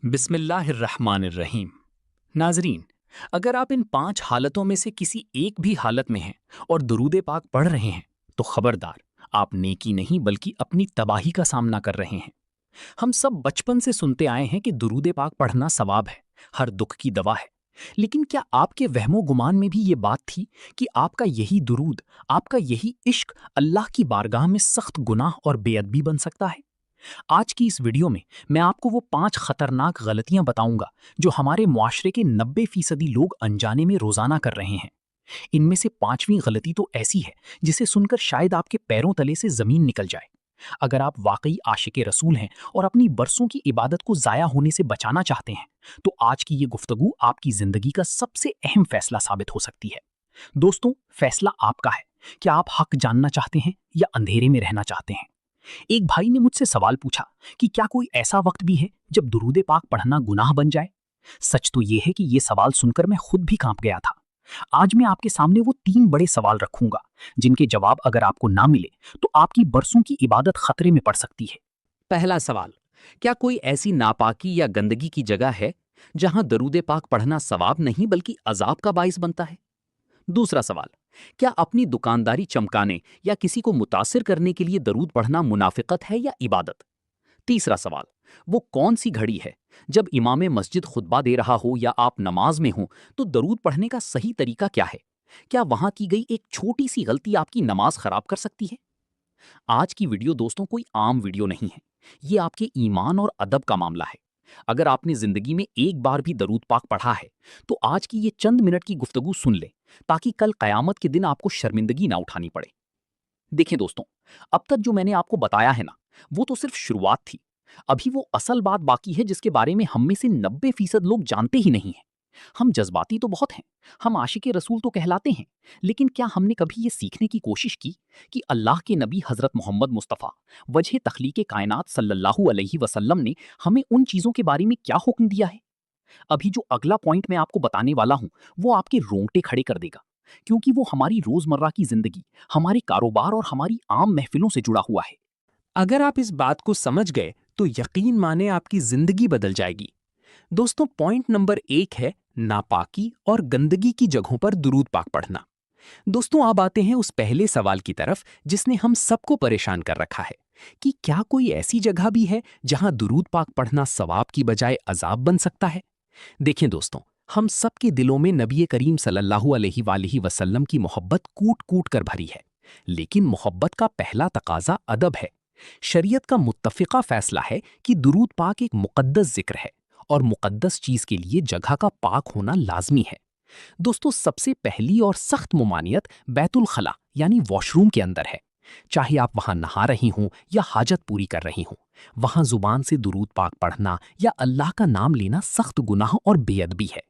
بسم اللہ الرحمن الرحیم۔ ناظرین، اگر آپ ان 5 حالتوں میں سے کسی ایک بھی حالت میں ہیں اور درود پاک پڑھ رہے ہیں تو خبردار، آپ نیکی نہیں بلکہ اپنی تباہی کا سامنا کر رہے ہیں۔ ہم سب بچپن سے سنتے آئے ہیں کہ درود پاک پڑھنا ثواب ہے، ہر دکھ کی دوا ہے۔ لیکن کیا آپ کے وہم و گمان میں بھی یہ بات تھی کہ آپ کا یہی درود، آپ کا یہی عشق اللہ کی بارگاہ میں سخت گناہ اور بے ادبی بن سکتا ہے؟ آج کی اس ویڈیو میں آپ کو وہ 5 خطرناک غلطیاں بتاؤں گا جو ہمارے معاشرے کے 90% لوگ انجانے میں روزانہ کر رہے ہیں۔ ان میں سے 5ویں غلطی تو ایسی ہے جسے سن کر شاید آپ کے پیروں تلے سے زمین نکل جائے۔ اگر آپ واقعی عاشق رسول ہیں اور اپنی برسوں کی عبادت کو ضائع ہونے سے بچانا چاہتے ہیں تو آج کی یہ گفتگو آپ کی زندگی کا سب سے اہم فیصلہ ثابت ہو سکتی ہے۔ دوستوں، فیصلہ آپ کا ہے۔ کیا آپ حق جاننا چاہتے ہیں یا اندھیرے میں رہنا چاہتے ہیں؟ ایک بھائی نے مجھ سے سوال پوچھا کہ کیا کوئی ایسا وقت بھی ہے جب درود پاک پڑھنا گناہ بن جائے؟ سچ تو یہ ہے کہ یہ سوال سن کر میں خود بھی کانپ گیا تھا۔ آج میں آپ کے سامنے وہ 3 بڑے سوال رکھوں گا جن کے جواب اگر آپ کو نہ ملے تو آپ کی برسوں کی عبادت خطرے میں پڑ سکتی ہے۔ پہلا سوال، کیا کوئی ایسی ناپاکی یا گندگی کی جگہ ہے جہاں درود پاک پڑھنا ثواب نہیں بلکہ عذاب کا باعث بنتا ہے؟ دوسرا سوال، کیا اپنی دکانداری چمکانے یا کسی کو متاثر کرنے کے لیے درود پڑھنا منافقت ہے یا عبادت؟ تیسرا سوال، وہ کون سی گھڑی ہے جب امام مسجد خطبہ دے رہا ہو یا آپ نماز میں ہوں تو درود پڑھنے کا صحیح طریقہ کیا ہے؟ کیا وہاں کی گئی ایک چھوٹی سی غلطی آپ کی نماز خراب کر سکتی ہے؟ آج کی ویڈیو دوستوں کوئی عام ویڈیو نہیں ہے، یہ آپ کے ایمان اور ادب کا معاملہ ہے۔ اگر آپ نے زندگی میں ایک بار بھی درود پاک پڑھا ہے تو آج کی یہ چند منٹ کی گفتگو سن لیں تاکہ کل قیامت کے دن آپ کو شرمندگی نہ اٹھانی پڑے۔ دیکھیں دوستوں، اب تک جو میں نے آپ کو بتایا ہے نا، وہ تو صرف شروعات تھی۔ ابھی وہ اصل بات باقی ہے جس کے بارے میں ہم میں سے 90% لوگ جانتے ہی نہیں ہیں۔ ہم جذباتی تو بہت ہیں، ہم عاشق رسول تو کہلاتے ہیں، لیکن کیا ہم نے کبھی یہ سیکھنے کی کوشش کی کہ اللہ کے نبی حضرت محمد مصطفیٰ وجہ تخلیق کائنات صلی اللہ علیہ وسلم نے ہمیں ان چیزوں کے بارے میں کیا حکم دیا ہے؟ ابھی جو اگلا پوائنٹ میں آپ کو بتانے والا ہوں وہ آپ کے رونگٹے کھڑے کر دے گا، کیونکہ وہ ہماری روزمرہ کی زندگی، ہمارے کاروبار اور ہماری عام محفلوں سے جڑا ہوا ہے۔ اگر آپ اس بات کو سمجھ گئے تو یقین مانے آپ کی زندگی بدل جائے گی۔ دوستوں، پوائنٹ نمبر 1 ہے ناپاکی اور گندگی کی جگہوں پر درود پاک پڑھنا۔ دوستوں، اب آتے ہیں اس پہلے سوال کی طرف جس نے ہم سب کو پریشان کر رکھا ہے کہ کیا کوئی ایسی جگہ بھی ہے جہاں درود پاک پڑھنا ثواب کی بجائے عذاب بن سکتا ہے؟ دیکھیں دوستوں، ہم سب کے دلوں میں نبی کریم صلی اللہ علیہ وآلہ وسلم کی محبت کوٹ کوٹ کر بھری ہے، لیکن محبت کا پہلا تقاضا ادب ہے۔ شریعت کا متفقہ فیصلہ ہے کہ درود پاک ایک مقدس ذکر ہے اور مقدس چیز کے لیے جگہ کا پاک ہونا لازمی ہے۔ دوستو، سب سے پہلی اور سخت ممانعت بیت الخلا یعنی واش روم کے اندر ہے۔ چاہے آپ وہاں نہا رہی ہوں یا حاجت پوری کر رہی ہوں، وہاں زبان سے درود پاک پڑھنا یا اللہ کا نام لینا سخت گناہ اور بے ادبی ہے۔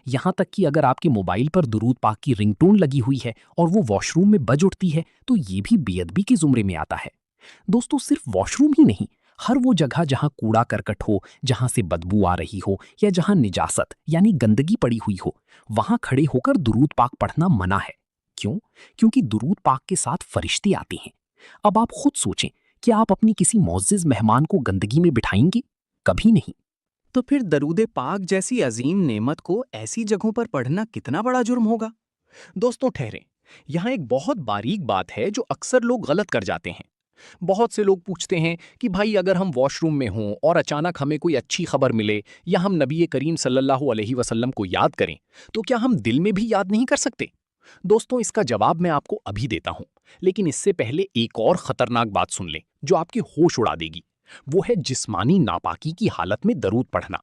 یہاں تک کہ اگر آپ کے موبائل پر درود پاک کی رنگ ٹون لگی ہوئی ہے اور وہ واش روم میں بج اٹھتی ہے تو یہ بھی بے ادبی کے زمرے میں آتا ہے۔ دوستو، صرف واش روم ہی نہیں، ہر وہ جگہ جہاں کوڑا کرکٹ ہو، جہاں سے بدبو آ رہی ہو یا جہاں نجاست یعنی گندگی پڑی ہوئی ہو، وہاں کھڑے ہو کر درود پاک پڑھنا منع ہے۔ کیوں؟ کیونکہ درود پاک کے ساتھ فرشتے آتے ہیں۔ اب آپ خود سوچیں کہ آپ اپنی کسی معزز مہمان کو گندگی میں بٹھائیں گے؟ کبھی نہیں۔ تو پھر درود پاک جیسی عظیم نعمت کو ایسی جگہوں پر پڑھنا کتنا بڑا جرم ہوگا؟ دوستوں ٹھہریں، یہاں ایک بہت باریک بات ہے جو اکثر لوگ غلط کر جاتے ہیں۔ بہت سے لوگ پوچھتے ہیں کہ بھائی اگر ہم واش روم میں ہوں اور اچانک ہمیں کوئی اچھی خبر ملے یا ہم نبی کریم صلی اللہ علیہ وسلم کو یاد کریں تو کیا ہم دل میں بھی یاد نہیں کر سکتے؟ دوستوں، اس کا جواب میں آپ کو ابھی دیتا ہوں، لیکن اس سے پہلے ایک اور خطرناک بات سن لیں جو آپ کے ہوش اڑا دے گی۔ وہ ہے جسمانی ناپاکی کی حالت میں درود پڑھنا۔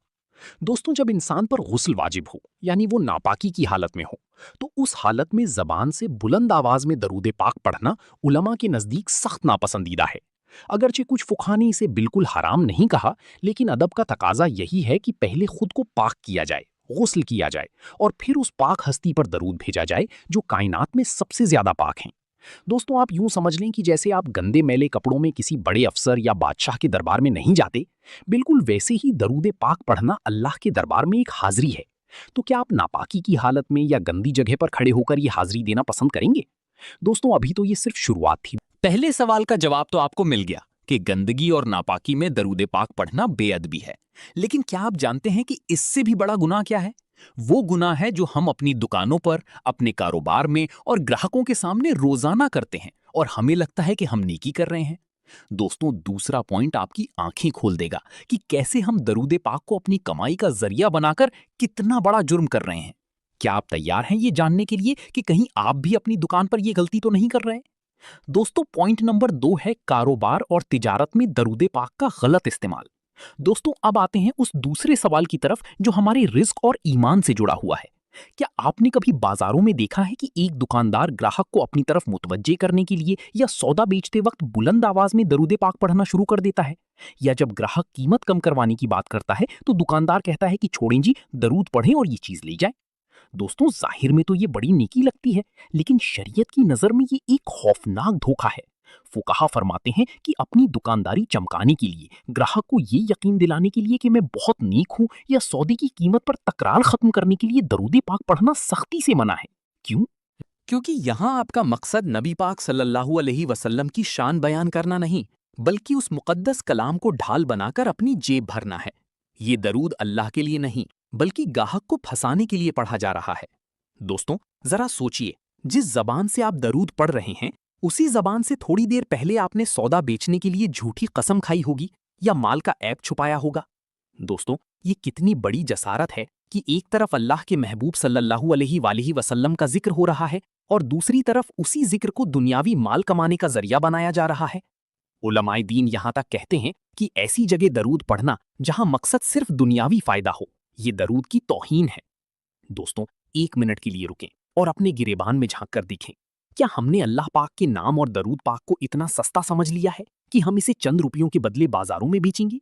دوستوں، جب انسان پر غسل واجب ہو یعنی وہ ناپاکی کی حالت میں ہو تو اس حالت میں زبان سے بلند آواز میں درود پاک پڑھنا علماء کے نزدیک سخت ناپسندیدہ ہے۔ اگرچہ کچھ فقہا نے اسے بالکل حرام نہیں کہا، لیکن ادب کا تقاضا یہی ہے کہ پہلے خود کو پاک کیا جائے، غسل کیا جائے اور پھر اس پاک ہستی پر درود بھیجا جائے جو کائنات میں سب سے زیادہ پاک ہیں۔ دوستوں، آپ یوں سمجھ لیں کہ جیسے آپ گندے میلے کپڑوں میں کسی بڑے افسر یا بادشاہ کے دربار میں نہیں جاتے، بالکل ویسے ہی درود پاک پڑھنا اللہ کے دربار میں ایک حاضری ہے۔ تو کیا آپ ناپاکی کی حالت میں یا گندی جگہ پر کھڑے ہو کر یہ حاضری دینا پسند کریں گے؟ دوستوں، ابھی تو یہ صرف شروعات تھی۔ پہلے سوال کا جواب تو آپ کو مل گیا कि गंदगी और नापाकी में दरूद पाक पढ़ना बेअदबी है। लेकिन क्या आप जानते हैं कि इससे भी बड़ा गुनाह क्या है? वो गुनाह है जो हम अपनी दुकानों पर, अपने कारोबार में और ग्राहकों के सामने रोजाना करते हैं और हमें लगता है कि हम नेकी कर रहे हैं। दोस्तों, दूसरा पॉइंट आपकी आंखें खोल देगा कि कैसे हम दरूद पाक को अपनी कमाई का जरिया बनाकर कितना बड़ा जुर्म कर रहे हैं। क्या आप तैयार हैं ये जानने के लिए कि कहीं आप भी अपनी दुकान पर ये गलती तो नहीं कर रहे? दोस्तों, पॉइंट नंबर 2 है कारोबार और तिजारत में दरूद पाक का गलत इस्तेमाल। दोस्तों, अब आते हैं उस दूसरे सवाल की तरफ जो हमारे रिस्क और ईमान से जुड़ा हुआ है। क्या आपने कभी बाजारों में देखा है कि एक दुकानदार ग्राहक को अपनी तरफ मुतवज्जे करने के लिए या सौदा बेचते वक्त बुलंद आवाज में दरूद पाक पढ़ना शुरू कर देता है? या जब ग्राहक कीमत कम करवाने की बात करता है तो दुकानदार कहता है कि छोड़ें जी, दरूद पढ़ें और ये चीज ले जाएं। दोस्तों, जाहिर में तो ये बड़ी नेकी लगती है, लेकिन शरीयत की नजर में ये एक खौफनाक धोखा है। फुकाहा फरमाते हैं कि अपनी दुकानदारी चमकाने के लिए, ग्राहक को ये यकीन दिलाने के लिए कि मैं बहुत नेक हूं, या सौदे की कीमत पर तकरार खत्म करने के लिए दरूद पाक पढ़ना सख्ती से मना है। क्यों? क्योंकि यहाँ आपका मकसद नबी पाक सल्लल्लाहु अलैहि वसल्लम की शान बयान करना नहीं, बल्कि उस मुकद्दस कलाम को ढाल बनाकर अपनी जेब भरना है। ये दरूद अल्लाह के लिए नहीं, बल्कि गाहक को फंसाने के लिए पढ़ा जा रहा है। दोस्तों, जरा सोचिए, जिस जबान से आप दरूद पढ़ रहे हैं, उसी जबान से थोड़ी देर पहले आपने सौदा बेचने के लिए झूठी कसम खाई होगी या माल का ऐब छुपाया होगा। दोस्तों, ये कितनी बड़ी जसारत है कि एक तरफ अल्लाह के महबूब सल्लल्लाहु अलैहि वसल्लम का जिक्र हो रहा है और दूसरी तरफ उसी जिक्र को दुनियावी माल कमाने का जरिया बनाया जा रहा है। उलमाए दीन यहाँ तक कहते हैं कि ऐसी जगह दरूद पढ़ना जहाँ मकसद सिर्फ दुनियावी फायदा हो, ये दरूद की तौहीन है। दोस्तों, 1 मिनट के लिए रुकें और अपने गिरेबान में झांक कर देखें। क्या हमने अल्लाह पाक के नाम और दरूद पाक को इतना सस्ता समझ लिया है कि हम इसे चंद रुपयों के बदले बाजारों में बेचेंगे?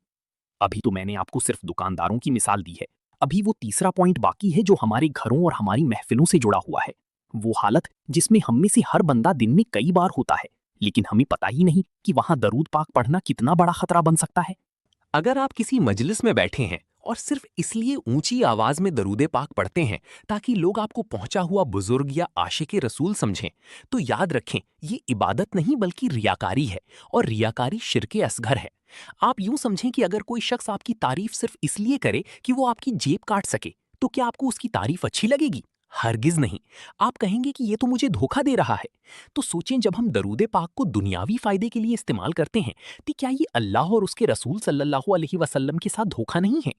अभी तो मैंने आपको सिर्फ दुकानदारों की मिसाल दी है। अभी वो तीसरा पॉइंट बाकी है जो हमारे घरों और हमारी महफिलों से जुड़ा हुआ है। वो हालत जिसमें हम में से हर बंदा दिन में कई बार होता है, लेकिन हमें पता ही नहीं कि वहां दरूद पाक पढ़ना कितना बड़ा खतरा बन सकता है। अगर आप किसी मजलिस में बैठे हैं और सिर्फ इसलिए ऊंची आवाज में दरूद पाक पढ़ते हैं ताकि लोग आपको पहुंचा हुआ बुजुर्ग या आशिक रसूल समझें, तो याद रखें, ये इबादत नहीं बल्कि रियाकारी है, और रियाकारी शिर्के असगर है। आप यूं समझें कि अगर कोई शख्स आपकी तारीफ सिर्फ इसलिए करे कि वो आपकी जेब काट सके, तो क्या आपको उसकी तारीफ अच्छी लगेगी? हरगिज नहीं। आप कहेंगे कि ये तो मुझे धोखा दे रहा है। तो सोचें, जब हम दरूद पाक को दुनियावी फायदे के लिए इस्तेमाल करते हैं, तो क्या ये अल्लाह और उसके रसूल सल्लल्लाहु अलैहि वसल्लम के साथ धोखा नहीं है?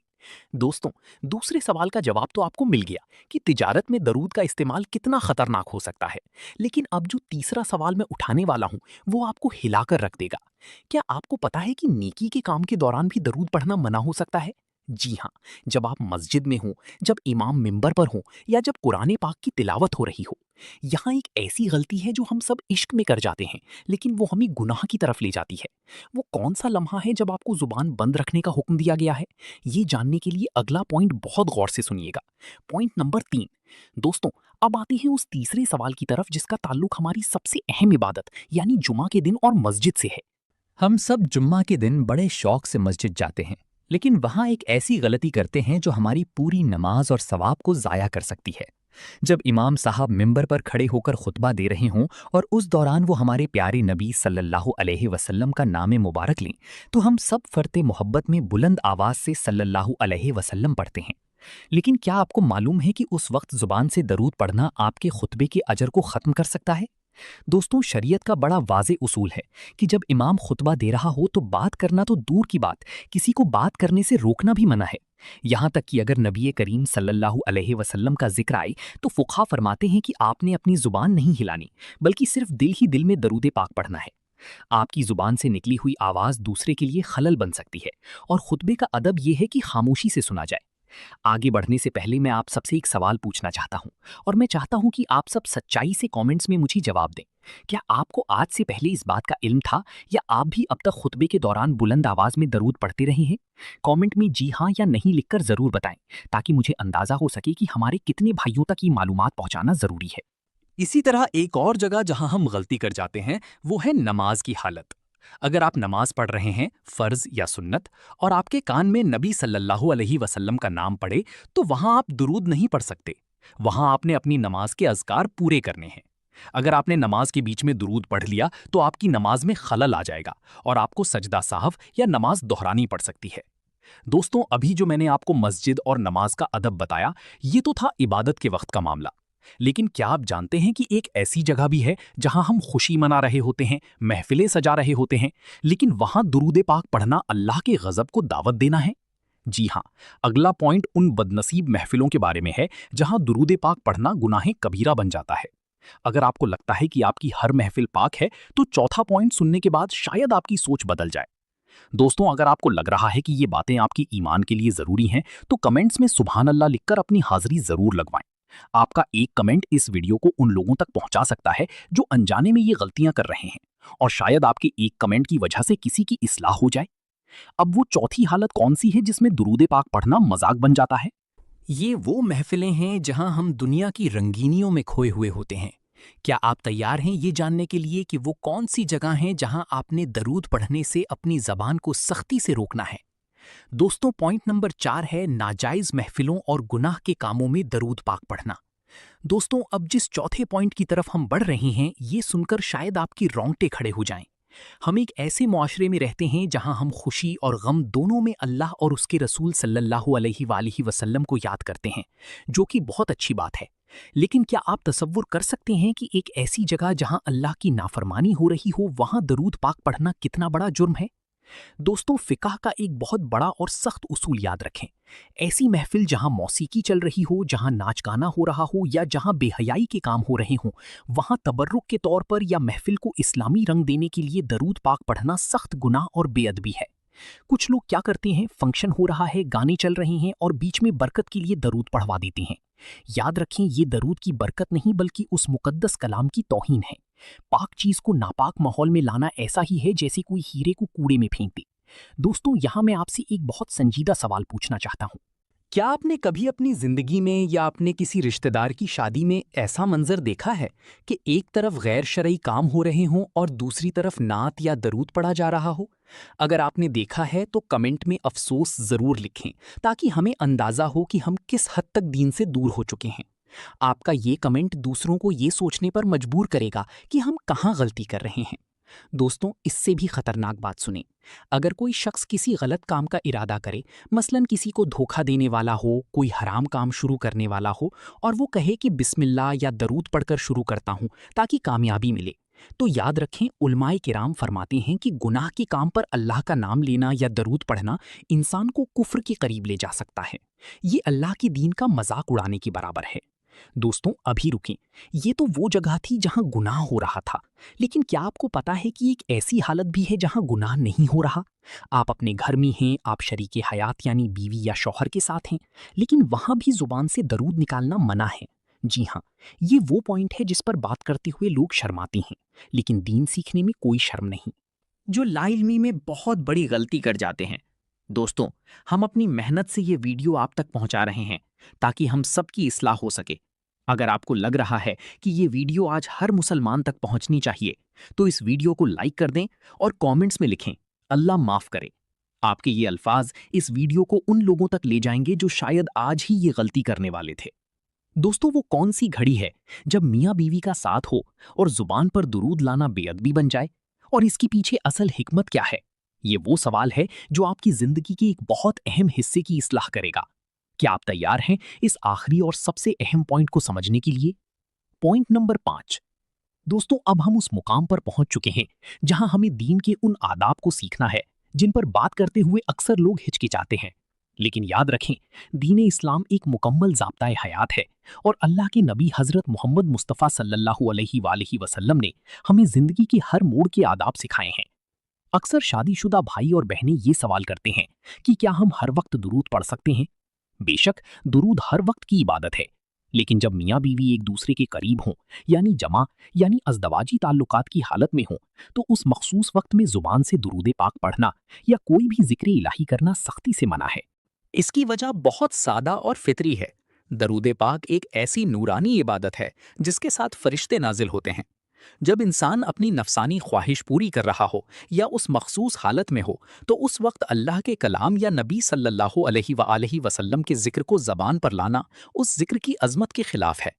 दोस्तों, दूसरे सवाल का जवाब तो आपको मिल गया कि तिजारत में दरूद का इस्तेमाल कितना खतरनाक हो सकता है। लेकिन अब जो तीसरा सवाल मैं उठाने वाला हूं, वो आपको हिलाकर रख देगा। क्या आपको पता है कि नेकी के काम के दौरान भी दरूद पढ़ना मना हो सकता है? जी हाँ, जब आप मस्जिद में हो, जब इमाम मिंबर पर हो, या जब कुरान पाक की तिलावत हो रही हो। यहाँ एक ऐसी गलती है जो हम सब इश्क में कर जाते हैं, लेकिन वो हमें गुनाह की तरफ ले जाती है। वो कौन सा लम्हा है जब आपको जुबान बंद रखने का हुक्म दिया गया है? ये जानने के लिए अगला पॉइंट बहुत गौर से सुनिएगा। Point number 3। दोस्तों, अब आते हैं उस तीसरे सवाल की तरफ जिसका ताल्लुक हमारी सबसे अहम इबादत यानी जुमा के दिन और मस्जिद से है। हम सब जुम्मा के दिन बड़े शौक से मस्जिद जाते हैं, लेकिन वहाँ एक ऐसी गलती करते हैं जो हमारी पूरी नमाज और सवाब को ज़ाया कर सकती है। जब इमाम साहब मिंबर पर खड़े होकर खुतबा दे रहे हों और उस दौरान वो हमारे प्यारे नबी सल्लल्लाहु अलैहि वसल्लम का नाम मुबारक लें, तो हम सब फरते मोहब्बत में बुलंद आवाज़ से सल्लल्लाहु अलैहि वसल्लम पढ़ते हैं। लेकिन क्या आपको मालूम है कि उस वक्त ज़ुबान से दरूद पढ़ना आपके खुतबे के अजर को ख़त्म कर सकता है? दोस्तों, शरीयत का बड़ा वाज़े उसूल है कि जब इमाम खुतबा दे रहा हो तो बात करना तो दूर की बात, किसी को बात करने से रोकना भी मना है। यहाँ तक कि अगर नबी करीम सल्लल्लाहु अलैहि वसल्लम का जिक्र आए तो फुक़हा फरमाते हैं कि आपने अपनी ज़ुबान नहीं हिलानी, बल्कि सिर्फ दिल ही दिल में दरूद पाक पढ़ना है। आपकी ज़ुबान से निकली हुई आवाज़ दूसरे के लिए खलल बन सकती है, और खुतबे का अदब यह है कि खामोशी से सुना जाए। आगे बढ़ने से पहले मैं आप सबसे एक सवाल पूछना चाहता हूं, और मैं चाहता हूं कि आप सब सच्चाई से कमेंट्स में मुझे जवाब दें। क्या आपको आज से पहले इस बात का इल्म था, या आप भी अब तक खुतबे के दौरान बुलंद आवाज में दरूद पढ़ते रहे हैं? कमेंट में जी हाँ या नहीं लिखकर जरूर बताएं, ताकि मुझे अंदाजा हो सके कि हमारे कितने भाइयों तक ये मालूमात पहुंचाना जरूरी है। इसी तरह एक और जगह जहां हम गलती कर जाते हैं वो है नमाज की हालत। अगर आप नमाज पढ़ रहे हैं, फर्ज या सुन्नत, और आपके कान में नबी सल्लल्लाहु अलैहि वसल्लम का नाम पड़े, तो वहां आप दुरूद नहीं पढ़ सकते। वहां आपने अपनी नमाज के अज़कार पूरे करने हैं। अगर आपने नमाज के बीच में दुरूद पढ़ लिया तो आपकी नमाज में खलल आ जाएगा और आपको सजदा साहव या नमाज दोहरानी पड़ सकती है। दोस्तों, अभी जो मैंने आपको मस्जिद और नमाज का अदब बताया, ये तो था इबादत के वक्त का मामला। लेकिन क्या आप जानते हैं कि एक ऐसी जगह भी है जहां हम खुशी मना रहे होते हैं, महफिलें सजा रहे होते हैं, लेकिन वहां दुरूद पाक पढ़ना अल्लाह के गजब को दावत देना है? जी हाँ, अगला पॉइंट उन बदनसीब महफिलों के बारे में है जहां दुरूद पाक पढ़ना गुनाह कबीरा बन जाता है। अगर आपको लगता है कि आपकी हर महफिल पाक है, तो चौथा पॉइंट सुनने के बाद शायद आपकी सोच बदल जाए। दोस्तों, अगर आपको लग रहा है कि ये बातें आपकी ईमान के लिए जरूरी हैं, तो कमेंट्स में सुभान अल्लाह लिखकर अपनी हाजिरी जरूर लगवाएं। आपका एक कमेंट इस वीडियो को उन लोगों तक पहुंचा सकता है जो अनजाने में ये गलतियां कर रहे हैं, और शायद आपके एक कमेंट की वजह से किसी की इस्लाह हो जाए। अब वो चौथी हालत कौन सी है जिसमें दुरूद पाक पढ़ना मजाक बन जाता है? ये वो महफिलें हैं जहां हम दुनिया की रंगीनियों में खोए हुए होते हैं। क्या आप तैयार हैं ये जानने के लिए कि वो कौन सी जगह हैं जहां आपने दरूद पढ़ने से अपनी ज़बान को सख्ती से रोकना है? दोस्तों, पॉइंट नंबर 4 है नाजायज़ महफिलों और गुनाह के कामों में दरूद पाक पढ़ना। दोस्तों, अब जिस चौथे पॉइंट की तरफ हम बढ़ रहे हैं, ये सुनकर शायद आपकी रोंगटे खड़े हो जाएं। हम एक ऐसे मुआशरे में रहते हैं जहां हम खुशी और गम दोनों में अल्लाह और उसके रसूल सल्लल्लाहु अलैहि वसल्लम को याद करते हैं, जो कि बहुत अच्छी बात है। लेकिन क्या आप तसव्वुर कर सकते हैं कि एक ऐसी जगह जहां अल्लाह की नाफरमानी हो रही हो, वहां दरूद पाक पढ़ना कितना बड़ा जुर्म है? दोस्तों, फिकाह का एक बहुत बड़ा और सख्त उसूल याद रखें। ऐसी महफिल जहां मौसीकी चल रही हो, जहां नाच गाना हो रहा हो या जहां बेहयाई के काम हो रहे हों, वहां तबर्रुक के तौर पर या महफिल को इस्लामी रंग देने के लिए दरूद पाक पढ़ना सख्त गुनाह और बेअदबी है। कुछ लोग क्या करते हैं, फंक्शन हो रहा है, गाने चल रहे हैं और बीच में बरकत के लिए दरूद पढ़वा देते हैं। याद रखें, ये दरूद की बरकत नहीं बल्कि उस मुकद्दस कलाम की तौहीन है। पाक चीज को नापाक माहौल में लाना ऐसा ही है जैसे कोई हीरे को कूड़े में फेंक दे। दोस्तों, यहां मैं आपसे एक बहुत संजीदा सवाल पूछना चाहता हूं। क्या आपने कभी अपनी जिंदगी में या अपने किसी रिश्तेदार की शादी में ऐसा मंजर देखा है कि एक तरफ गैर शरई काम हो रहे हों और दूसरी तरफ नात या दरूद पढ़ा जा रहा हो? अगर आपने देखा है तो कमेंट में अफसोस जरूर लिखें, ताकि हमें अंदाजा हो कि हम किस हद तक दीन से दूर हो चुके हैं। आपका ये कमेंट दूसरों को ये सोचने पर मजबूर करेगा कि हम कहाँ गलती कर रहे हैं। दोस्तों, इससे भी खतरनाक बात सुने। अगर कोई शख्स किसी गलत काम का इरादा करे, मसलन किसी को धोखा देने वाला हो, कोई हराम काम शुरू करने वाला हो, और वो कहे कि बिस्मिल्लाह या दरूद पढ़कर शुरू करता हूं ताकि कामयाबी मिले, तो याद रखें, उलमाए किराम फरमाते हैं कि गुनाह के काम पर अल्लाह का नाम लेना या दरूद पढ़ना इंसान को कुफ्र के करीब ले जा सकता है। ये अल्लाह की दीन का मजाक उड़ाने के बराबर है। दोस्तों, अभी रुकें। ये तो वो जगह थी जहां गुनाह हो रहा था, लेकिन क्या आपको पता है कि एक ऐसी हालत भी है जहां गुनाह नहीं हो रहा? आप अपने घर में हैं, आप शरीके हयात यानी बीवी या शौहर के साथ हैं, लेकिन वहां भी जुबान से दरूद निकालना मना है। जी हाँ, ये वो पॉइंट है जिस पर बात करते हुए लोग शर्माते हैं, लेकिन दीन सीखने में कोई शर्म नहीं। जो लाइल्मी में बहुत बड़ी गलती कर जाते हैं। दोस्तों, हम अपनी मेहनत से ये वीडियो आप तक पहुंचा रहे हैं ताकि हम सबकी इस्लाह हो सके। अगर आपको लग रहा है कि ये वीडियो आज हर मुसलमान तक पहुंचनी चाहिए, तो इस वीडियो को लाइक कर दें और कमेंट्स में लिखें, अल्लाह माफ करे। आपके ये अल्फाज इस वीडियो को उन लोगों तक ले जाएंगे जो शायद आज ही ये गलती करने वाले थे। दोस्तों, वो कौन सी घड़ी है जब मियाँ बीवी का साथ हो और जुबान पर दुरूद लाना बेअदबी बन जाए? और इसके पीछे असल हिकमत क्या है? ये वो सवाल है जो आपकी जिंदगी के एक बहुत अहम हिस्से की इस्लाह करेगा। क्या आप तैयार हैं इस आखिरी और सबसे अहम पॉइंट को समझने के लिए? Point number 5। दोस्तों, अब हम उस मुकाम पर पहुंच चुके हैं जहां हमें दीन के उन आदाब को सीखना है जिन पर बात करते हुए अक्सर लोग हिचकिचाते हैं। लेकिन याद रखें, दीन इस्लाम एक मुकम्मल ज़ाब्ता हयात है और अल्लाह के नबी हज़रत मोहम्मद मुस्तफ़ा सल्लल्लाहु अलैहि वसल्लम ने हमें ज़िंदगी के हर मोड़ के आदाब सिखाए हैं। अक्सर शादीशुदा भाई और बहनें ये सवाल करते हैं कि क्या हम हर वक्त दुरूद पढ़ सकते हैं? बेशक, दुरूद हर वक्त की इबादत है, लेकिन जब मियाँ बीवी एक दूसरे के करीब हों, यानी जमा यानी अज़दवाजी ताल्लुकात की हालत में हों, तो उस मखसूस वक्त में ज़ुबान से दुरूद पाक पढ़ना या कोई भी जिक्र इलाही करना सख्ती से मना है। इसकी वजह बहुत सादा और फितरी है। दरूद पाक एक ऐसी नूरानी इबादत है जिसके साथ फरिश्ते नाजिल होते हैं। जब इंसान अपनी नफसानी ख्वाहिश पूरी कर रहा हो या उस मखसूस हालत में हो, तो उस वक्त अल्लाह के कलाम या नबी सल्लल्लाहु अलैहि वसल्लम के जिक्र को ज़बान पर लाना उस जिक्र की अजमत के खिलाफ है।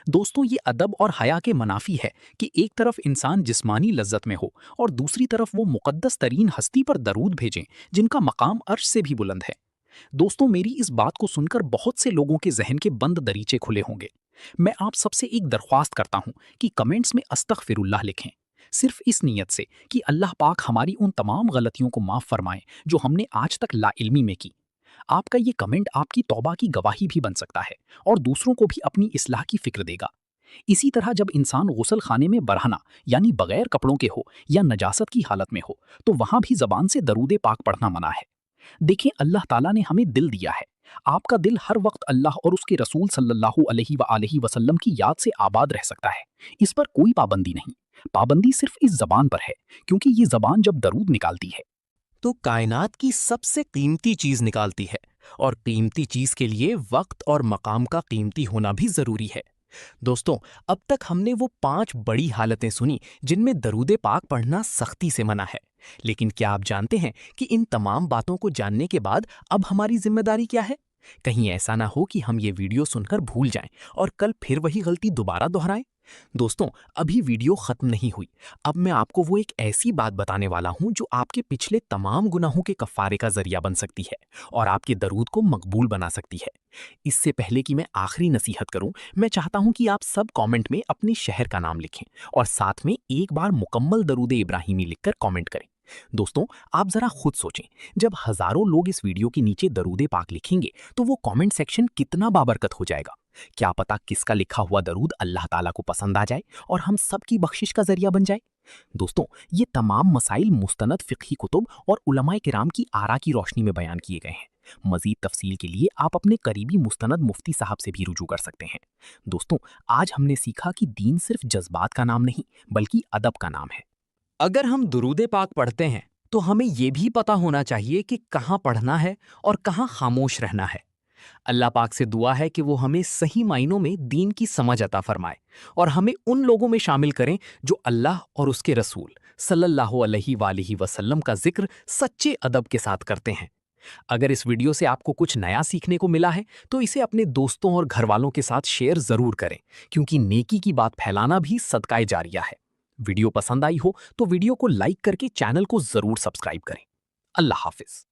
दोस्तों ये अदब और हया के मनाफी है कि एक तरफ इंसान जिस्मानी लज्जत में हो और दूसरी तरफ वो मुकद्दस तरीन हस्ती पर दरूद भेजें जिनका मकाम अर्श से भी बुलंद है। दोस्तों मेरी इस बात को सुनकर बहुत से लोगों के जहन के बंद दरीचे खुले होंगे। मैं आप सबसे एक दरख्वास्त करता हूं कि कमेंट्स में अस्तगफिरुल्लाह लिखें, सिर्फ इस नीयत से कि अल्लाह पाक हमारी उन तमाम गलतियों को माफ़ फरमाए जो हमने आज तक लाइल्मी में की। आपका ये कमेंट आपकी तौबा की गवाही भी बन सकता है और दूसरों को भी अपनी इस्लाह की फिक्र देगा। इसी तरह जब इंसान गुसल खाने में बरहना यानी बगैर कपड़ों के हो या नजासत की हालत में हो तो वहां भी जबान से दरूद पाक पढ़ना मना है। देखें अल्लाह ताला ने हमें दिल दिया है, आपका दिल हर वक्त अल्लाह और उसके रसूल सल्लल्लाहु अलैहि वसल्लम की याद से आबाद रह सकता है। इस पर कोई पाबंदी नहीं, पाबंदी सिर्फ इस जबान पर है क्योंकि ये जबान जब दरूद निकालती है तो कायनात की सबसे कीमती चीज निकालती है, और कीमती चीज के लिए वक्त और मकाम का कीमती होना भी जरूरी है। दोस्तों, अब तक हमने वो 5 बड़ी हालतें सुनी जिनमें दरूद पाक पढ़ना सख्ती से मना है। लेकिन क्या आप जानते हैं कि इन तमाम बातों को जानने के बाद अब हमारी जिम्मेदारी क्या है? कहीं ऐसा ना हो कि हम ये वीडियो सुनकर भूल जाएं और कल फिर वही गलती दोबारा दोहराएं। दोस्तों, अभी वीडियो खत्म नहीं हुई। अब मैं आपको वो एक ऐसी बात बताने वाला हूं जो आपके पिछले तमाम गुनाहों के कफ़ारे का जरिया बन सकती है और आपके दरूद को मकबूल बना सकती है। इससे पहले कि मैं आखिरी नसीहत करूं, मैं चाहता हूं कि आप सब कमेंट में अपने शहर का नाम लिखें और साथ में एक बार मुकम्मल दरूद इब्राहिमी लिखकर कमेंट करें। दोस्तों, आप जरा खुद सोचें, जब हजारों लोग इस वीडियो के नीचे दरूद पाक लिखेंगे तो वो कमेंट सेक्शन कितना बाबरकत हो जाएगा। क्या पता किसका लिखा हुआ दरूद अल्लाह ताला को पसंद आ जाए और हम सब की बख्शिश का जरिया बन जाए। दोस्तों, ये तमाम मसाइल मुस्तनद फ़िक़ही कुतुब और उलमाए किराम की आरा की रोशनी में बयान किए गए हैं। मज़ीद तफसील के लिए आप अपने करीबी मुस्तनद मुफ्ती साहब से भी रुजू कर सकते हैं। दोस्तों, आज हमने सीखा कि दीन सिर्फ जज्बात का नाम नहीं बल्कि अदब का नाम है। अगर हम दुरूद पाक पढ़ते हैं तो हमें ये भी पता होना चाहिए कि कहाँ पढ़ना है और कहाँ खामोश रहना है। अल्लाह पाक से दुआ है कि वो हमें सही मायनों में दीन की समझ अता फरमाए और हमें उन लोगों में शामिल करें जो अल्लाह और उसके रसूल सल्लल्लाहु अलैहि वसल्लम का जिक्र सच्चे अदब के साथ करते हैं। अगर इस वीडियो से आपको कुछ नया सीखने को मिला है तो इसे अपने दोस्तों और घर वालों के साथ शेयर ज़रूर करें, क्योंकि नेकी की बात फैलाना भी सदकाए जारिया है। वीडियो पसंद आई हो तो वीडियो को लाइक करके चैनल को ज़रूर सब्सक्राइब करें। अल्लाह हाफिज़।